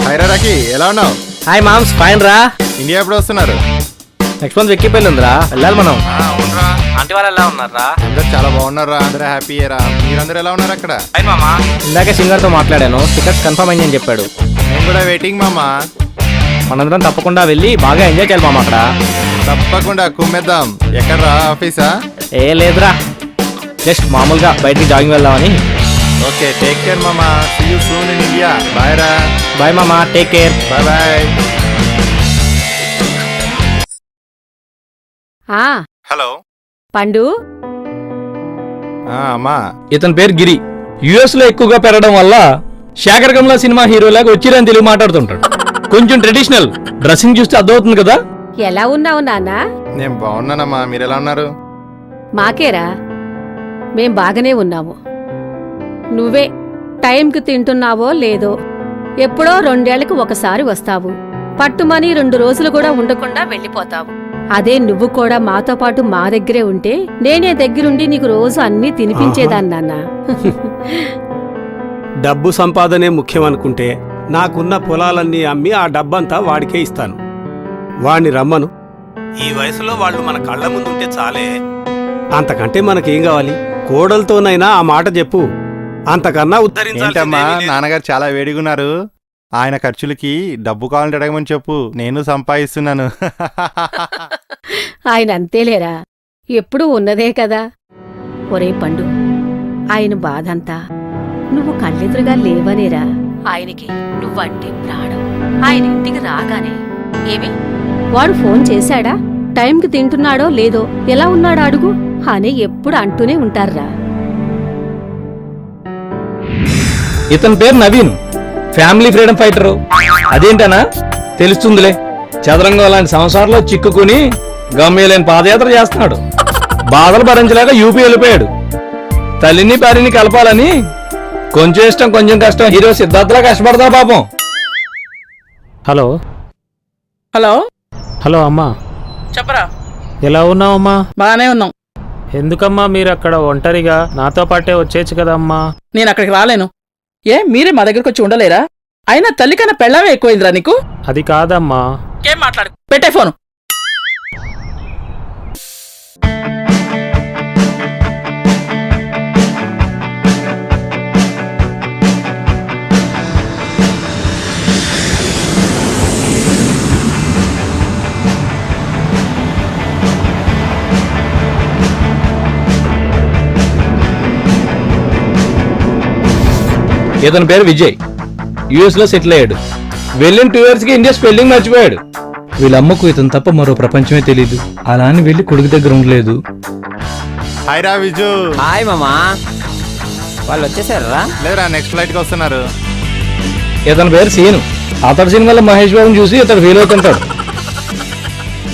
హైరా రాకి ఎలా ఉన్నావు? Hi moms, fine రా. ఇండియా ఎప్పుడు వస్తున్నారు? నెక్స్ట్ మంత్ వెక్కిపోయింది ఉందిరా, వెళ్ళాలి మనం. అవునరా, ఆంటీ వాళ్ళు ఎలా ఉన్నారా? అందరు చాలా బాగున్నారా? అందరూ హ్యాపీయేరా? మీరందరూ ఎలా ఉన్నారు అక్కడ? ఫైన్ మామా. ఇందాకే సింగర్తో మాట్లాడాను, టికెట్స్ కన్ఫర్మ్ అయ్యిందని చెప్పాడు. నేను కూడా వెయిటింగ్ మామా. మనందరం తప్పకుండా వెళ్ళి బాగా ఎంజాయ్ చేయాలి మామ అక్కడ. తప్పకుండా కుమ్మేద్దాం. ఎక్కడరా, ఆఫీసా? ఏ లేదురా, జస్ట్ మామూలుగా బయటికి జాగింగ్ వెళ్దామని. ఓకే, టేక్ కేర్ మామా. See you soon in India. Bye రా. బాయ్ మామా, take care. Bye bye. Hello Pandu. అమ్మా, ఇతని పేరు గిరి. యుఎస్ లో ఎక్కువగా పెరగడం వల్ల శేఖర్ కమలా సినిమా హీరోలాగా వచ్చిరని తెలుగు మాట్లాడుతుంటాడు. కొంచెం ట్రెడిషనల్ డ్రెస్సింగ్ చూస్తే అర్థమవుతుంది కదా. ఎలా ఉన్నావు నాన్నా? నేను బాగున్నానమ్మా, మీరు ఎలా ఉన్నారు? మాకేరా, మేం బాగానే ఉన్నాము. నువ్వే టైంకి తింటున్నావో లేదో, ఎప్పుడో 2 ఏళ్లకు ఒకసారి వస్తావు, పట్టుమని 2 రోజులు కూడా ఉండకుండా వెళ్ళిపోతావు. అదే నువ్వు కూడా మాతో పాటు మా దగ్గరే ఉంటే నేనే దగ్గరుండి నీకు రోజు అన్నీ తినిపించేదాన్ని నాన్నా. డబ్బు సంపాదనే ముఖ్యమనుకుంటే నాకున్న పొలాలన్నీ అమ్మి ఆ డబ్బంతా వాడికే ఇస్తాను. వాణ్ణి రమ్మను. ఈ వయసులో వాళ్ళు మన కళ్ళ ముందుంటే చాలే. అంతకంటే మనకేం కావాలి? కోడలతోనైనా ఆ మాట చెప్పు. అంతకన్నా ఏంటమ్మా, నాన్నగారు చాలా వేడిగున్నారు. ఆయన ఖర్చులకి డబ్బు కావాలంటే అడగమని చెప్పు, నేను సంపాదిస్తున్నాను. ఆయన అంతేలేరా, ఎప్పుడూ ఉన్నదే కదా. ఒరే పండు, ఆయన బాధంతా నువ్వు కళ్ళెదురుగా లేవనేరా. ఆయనకి నువ్వంటే ప్రాణం. ఆయన ఇంటికి రాగానే ఏమి వాడు ఫోన్ చేశాడా, టైంకి తింటున్నాడో లేదో, ఎలా ఉన్నాడో అడుగు అని ఎప్పుడు అంటూనే ఉంటారా. ఇతని పేరు నవీన్, ఫ్యామిలీ ఫ్రీడమ్ ఫైటరు. అదేంటనా తెలుస్తుందిలే. చదరంగం లాంటి సంసారంలో చిక్కుకుని గమ్యలేని పాదయాత్ర చేస్తున్నాడు. బాధలు భరించలేక యూపీ వెళ్ళిపోయాడు. తల్లిని పారిని కలపాలని కొంచెం ఇష్టం కొంచెం కష్టం హీరో సిద్ధార్థలా కష్టపడతా పాపం. హలో హలో హలో అమ్మా, చెప్పరా. ఎలా ఉన్నావమ్మా? బాగానే ఉన్నాం. ఎందుకమ్మా మీరు అక్కడ ఒంటరిగా? నాతో పాటే వచ్చేచ్చు కదమ్మా. నేను అక్కడికి రాలేను. ఏ మీరే మా దగ్గరకు వచ్చి ఉండలేరా? అయినా తల్లి కన్నా పెళ్ళామే ఎక్కువైందిరా నీకు. అది కాదమ్మా. ఏం మాట్లాడు, పెట్టే ఫోను. ఇతని పేరు విజయ్, యుఎస్ లో సెటిల్ అయ్యాడు. వెళ్ళిన 2 years కి ఇండియా స్పెల్లింగ్ మర్చిపోయాడు. వీళ్ళమ్మకు ఇతను తప్ప మరో ప్రపంచమే తెలీదు. అలా అని వెళ్ళి కొడుకు దగ్గర ఉండలేదు. హాయ్ రా విజు. హాయ్ మామా, వాళ్ళు వచ్చేసారా? లేదురా, నెక్స్ట్ ఫ్లైట్ కి వస్తున్నారు. ఇతని పేరు సీను. అతడి సినిమాలో మహేష్ బాబుని చూసి ఇతడు ఫీల్ అవుతుంటాడు.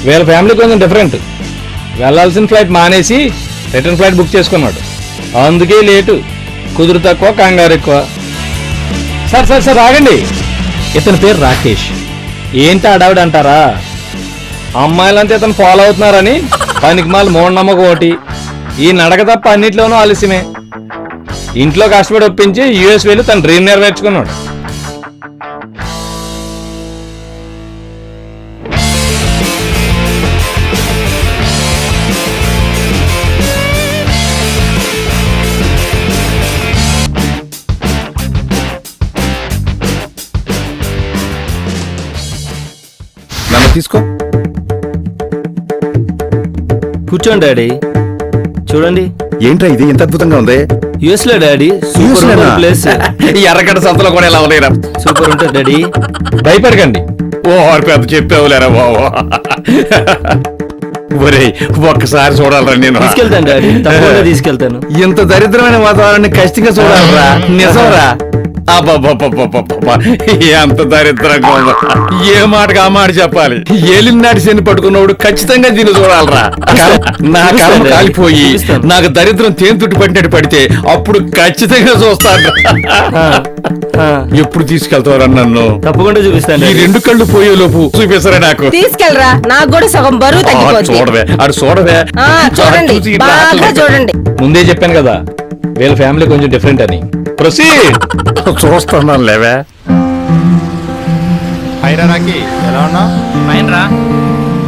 వీళ్ళ ఫ్యామిలీ కొంచెం డిఫరెంట్. వెళ్లాల్సిన ఫ్లైట్ మానేసి రిటర్న్ ఫ్లైట్ బుక్ చేసుకున్నాడు. అందుకే లేటు, కుదురు తక్కువ, కంగారు ఎక్కువ. సార్ సార్ సార్ ఆగండి. ఇతని పేరు రాకేష్. ఏంటి అడావిడ అంటారా? అమ్మాయిలంతా ఇతను ఫాలో అవుతున్నారని పనికి మాల మూఢనమ్మకం ఒకటి. ఈ నడక తప్ప అన్నిట్లోనూ ఆలస్యమే. ఇంట్లో కష్టపడి ఒప్పించి యుఎస్ వెళ్ళి తన డ్రీమ్ నెరవేర్చుకున్నాడు. నన్ను తీసుకో. కూర్చోండి డాడీ. చూడండి, ఏంట్రా ఇది ఎంత అద్భుతంగా ఉంది? యుఎస్ లో డాడీ సూపర్ ప్లేస్. ఎర్రగడ్డ సంతలో కూడా ఎలా ఉన్నాయిరా? సూపర్ ఉంటుంది డాడీ, భయపడకండి. ఓ పెద్ద చెప్పావులేరా బాబు. ఒరే ఒక్కసారి చూడాలరా నేను. తీసుకెళ్తాను డాడీ, తప్పకుండా తీసుకెళ్తాను. ఇంత దరిద్రమైన వాతావరణాన్ని ఖచ్చితంగా చూడాలరా. నిజంరా. ఎంత దరిద్రంగా ఉందో. ఏ మాటకు ఆ మాట చెప్పాలి. ఏలినాటి శని పట్టుకున్నప్పుడు ఖచ్చితంగా దీన్ని చూడాలరా. నా కర్మ కాలిపోయి నాకు దరిద్రం తేనెతుట్టు పట్టినట్టు పడితే అప్పుడు ఖచ్చితంగా చూస్తాను. ఎప్పుడు తీసుకెళ్తావరా నన్ను? తప్పకుండా చూపిస్తాను. ఈ 2 కళ్ళు పోయే లోపు చూపిస్తారా నాకు? తీసుకెళ్ళరా, నాకు కూడా సగం బరువు తగ్గిపోతుంది. చూడవే, అటు చూడవే. చూడండి, బాగా చూడండి. ముందే చెప్పాను కదా, వీళ్ళ ఫ్యామిలీ కొంచెం డిఫరెంట్ అని. ప్రొసీడ్. చూస్తున్నాను లేవే. హైరా రాకి ఎలా ఉన్నావు? మైన్రా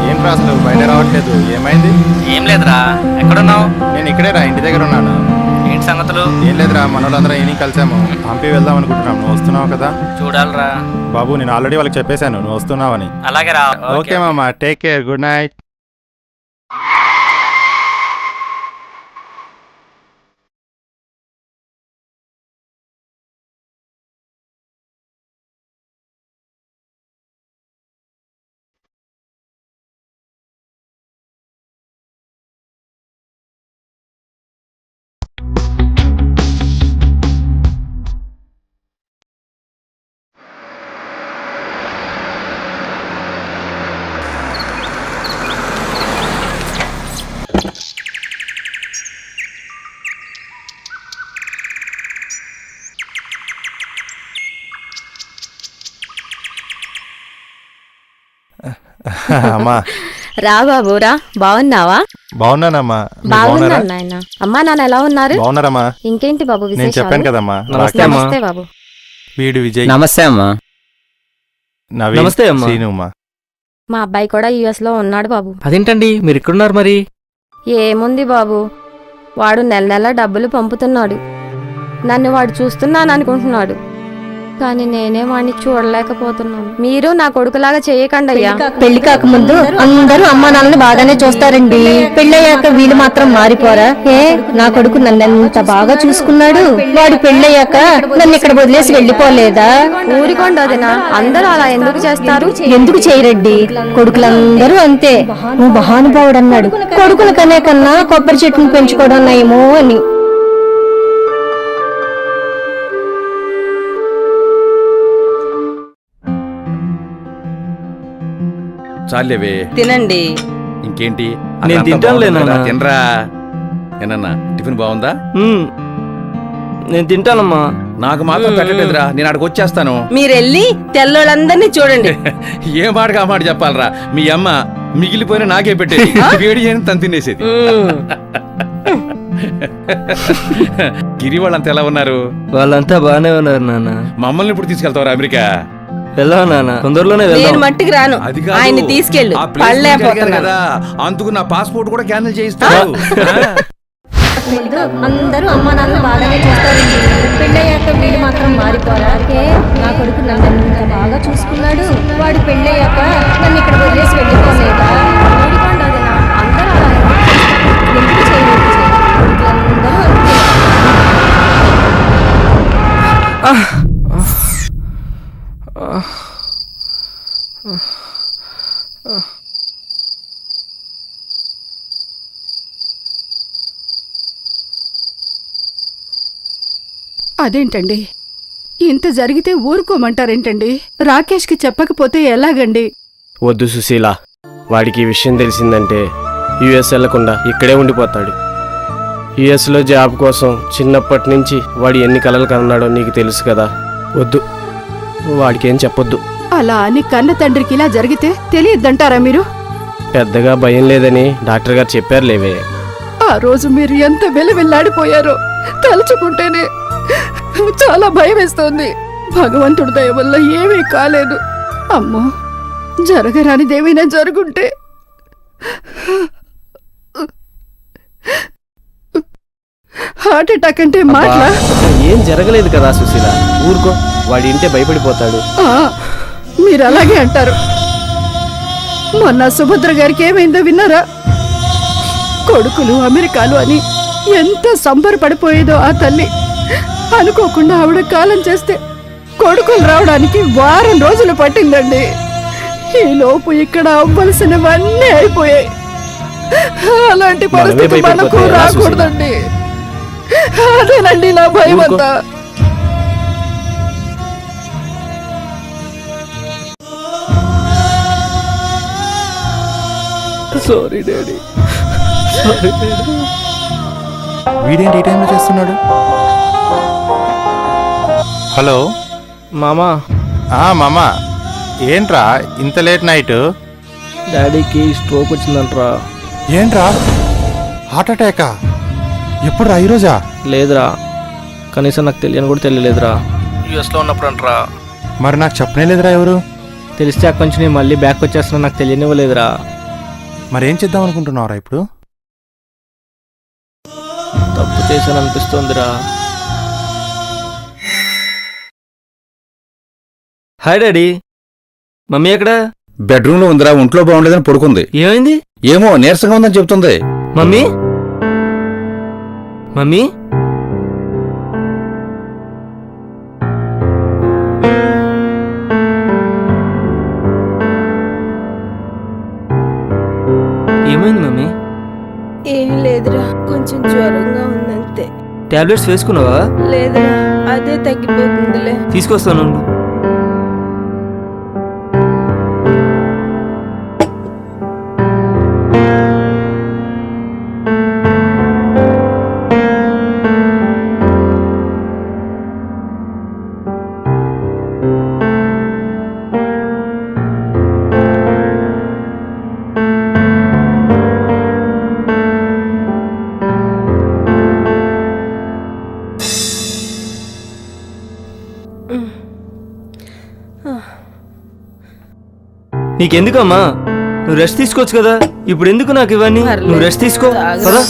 ఏంట్రా అసలు బయట రావట్లేదు, ఏమైంది? ఏం లేదురా, ఎక్కడున్నావు? నేను ఇక్కడే రా, ఇంటి దగ్గర ఉన్నాను. ఏంటి సంగతులు? ఏం లేదురా, మనోళ్ళందరం ఈయన కలిసాము, హంపి వెళ్దాం అనుకుంటున్నాం. నువ్వు వస్తున్నావు కదా? చూడాలరా బాబు, నేను ఆల్రెడీ వాళ్ళకి చెప్పేశాను నువ్వు వస్తున్నావని. అలాగే రా. ఓకే మామ, టేక్ కేర్, గుడ్ నైట్. అమ్మా, రా బాబు రా, బాగున్నావా? బాగున్నానమ్మా, మీరు బాగున్నాను బాగున్నారా? నాయన. అమ్మా నాన్న ఎలా ఉన్నారు? బాగున్నారమ్మా. ఇంకేంటి బాబు నేను విశేషాలు? చెప్పాను కదమ్మా, నమస్తే బాబు. వీడు విజయ్, నమస్తే అమ్మా. నవీన్, నమస్తే అమ్మా. శ్రీనుమ్మా. మా అబ్బాయి కూడా యుఎస్ లో ఉన్నాడు బాబు. అదేంటండి మీరు ఇక్కడున్నారు మరి? ఏముంది బాబు, వాడు నెల నెల డబ్బులు పంపుతున్నాడు. నన్ను వాడు చూస్తున్నాను అనుకుంటున్నాడు, కానీ నేనే వాడిని చూడలేకపోతున్నాను. మీరు నా కొడుకులాగా చేయకండి అయ్యా. పెళ్లి కాకముందు అందరూ అమ్మా నాన్నని బాగానే చూస్తారండి. పెళ్ళయ్యాక వీళ్ళు మాత్రం మారిపోరా? ఏ నా కొడుకు నన్ను ఎంత బాగా చూసుకున్నాడు, వాడు పెళ్ళయ్యాక నన్ను ఇక్కడ వదిలేసి వెళ్ళిపోలేదా? ఊరికోండి వదినా, అందరూ అలా ఎందుకు చేస్తారు? ఎందుకు చేయరండి? కొడుకులందరూ అంతే. నువ్వు మహానుభావుడు అన్నాడు. కొడుకుల కనే కన్నా కొబ్బరి చెట్టును పెంచుకోవడం నయమో అని. చాలేవే తినండి. ఇంకేంటి? నేను అక్కడంతా తింటానులే బాగుంది కదా, నాన్న. తినరా. ఏనన్నా టిఫిన్ బాగుందా? నేను తింటానమ్మా. నాకు మాత్రం పెట్టలేదురా, నేను అక్కడికి వచ్చేస్తాను. మీరెళ్ళి తెల్లోళ్ళందరినీ చూడండి. ఏ మాటగా ఆ మాట చెప్పాలరా, మీ అమ్మ మిగిలిపోయిన నాకే పెట్టేది, వేడి చేయని తను తినేసేది. గిరి వాళ్ళంతా ఎలా ఉన్నారు? వాళ్ళంతా బాగానే ఉన్నారు నాన్న. మమ్మల్ని ఇప్పుడు తీసుకెళ్తావరా అమెరికా? వెళ్దాం నాన్న, తొందరలోనే నేను వెళ్దాం. మట్టికి రాను, అది కాదు, ఆయన్ని తీసుకెళ్ళు. ఆ ప్లేస్ పళ్ళేపోతున్నాను కదా, అందుకు నా పాస్పోర్ట్ కూడా క్యాన్సిల్ చేయిస్తాడు. అందరూ అమ్మా నాన్నని బాగానే చూస్తారండి. పెళ్ళయ్యాక వీళ్ళు మాత్రం మారిపోరా? ఏ నా కొడుకు నన్ను ఎంత బాగా చూసుకున్నాడు, వాడు పెళ్ళయ్యాక నన్ను ఇక్కడ వదిలేసి వెళ్ళిపోలేదా? ఊరికోండి వదినా, అందరూ అలా ఎందుకు చేయలేదు? కొడుకులందరూ అంతే. అదేంటండి, ఇంత జరిగితే ఊరుకోమంటారేంటండి? రాకేష్కి చెప్పకపోతే ఎలాగండి? వద్దు సుశీల, వాడికి ఈ విషయం తెలిసిందంటే యుఎస్ వెళ్లకుండా ఇక్కడే ఉండిపోతాడు. యుఎస్లో జాబ్ కోసం చిన్నప్పటి నుంచి వాడు ఎన్ని కలలు కన్నాడో నీకు తెలుసు కదా. వద్దు, వాడికేం చెప్పొద్దు. అలా అని కన్న తండ్రికి ఇలా జరిగితే తెలియద్దంటారా మీరు? పెద్దగా భయం లేదని డాక్టర్ గారు చెప్పారు లేవే. ఆ రోజు మీరు ఎంత వెలవెల్లాడిపోయారో తలుచుకుంటేనే చాలా భయం వేస్తోంది. భగవంతుడి దయ వల్ల ఏమీ కాలేదు. అమ్మో, జరగరానిదేమైనా జరుగుంటే. హార్ట్ అటాక్ అంటే మాటలా? ఏం జరగలేదు కదా సుశీల, ఊరుకో. వాడి ఇంటే భయపడిపోతాడు. మీరు అలాగే అంటారు. మొన్న సుభద్ర గారికి ఏమైందో విన్నారా? కొడుకులు అమెరికాలు అని ఎంత సంబరపడిపోయేదో ఆ తల్లి. అనుకోకుండా ఆవిడ కాలం చేస్తే కొడుకులు రావడానికి వారం రోజులు పట్టిందండి. ఈ లోపు ఇక్కడ అవ్వలసినవన్నీ అయిపోయాయి. అలాంటి పరిస్థితి మనకు రాకూడదండి. అదేనండి నా భయం అంతా. Sorry daddy. వీడేంటి ఈ టైంలో చేస్తున్నాడు? హలో మామా. మామా, ఏంట్రా ఇంత లేట్ నైట్? డాడీకి స్ట్రోక్ వచ్చిందంట్రా. ఏంట్రా, హార్ట్ అటాకా? ఎప్పుడురా, ఈరోజా? లేదురా, కనీసం నాకు తెలియని కూడా తెలియలేదురా. యుఎస్లో ఉన్నప్పుడు అంటరా. మరి నాకు చెప్పనే లేదురా ఎవరు? తెలిస్తే అక్కడి నుంచి నేను మళ్ళీ బ్యాక్ వచ్చేస్తున్నా నాకు తెలియనివ్వలేదురా. మరేం చేద్దాం అనుకుంటున్నావురా ఇప్పుడు? తప్పు చేశాను అనిపిస్తోందిరా. హాయ్ డాడీ, మమ్మీ ఎక్కడ? బెడ్రూమ్ లో ఉందిరా, ఒంట్లో బాగుండలేదని పడుకుంది. ఏమైంది? ఏమో నీరసంగా ఉందని చెప్తుంది. మమ్మీ మమ్మీ ఏమైంది మమ్మీ? ఏం లేదురా, కొంచెం జ్వరంగా ఉందంతే. టాబ్లెట్స్ వేసుకున్నావా? లేదురా, అదే తగ్గిపోతుందిలే. తీసుకొస్తాను. నీకెందుకమ్మా? నువ్వు రెస్ట్ తీసుకోవచ్చు కదా. ఇప్పుడు ఎందుకు నాకు ఇవన్నీ? నువ్వు రెస్ట్ తీసుకో కదా.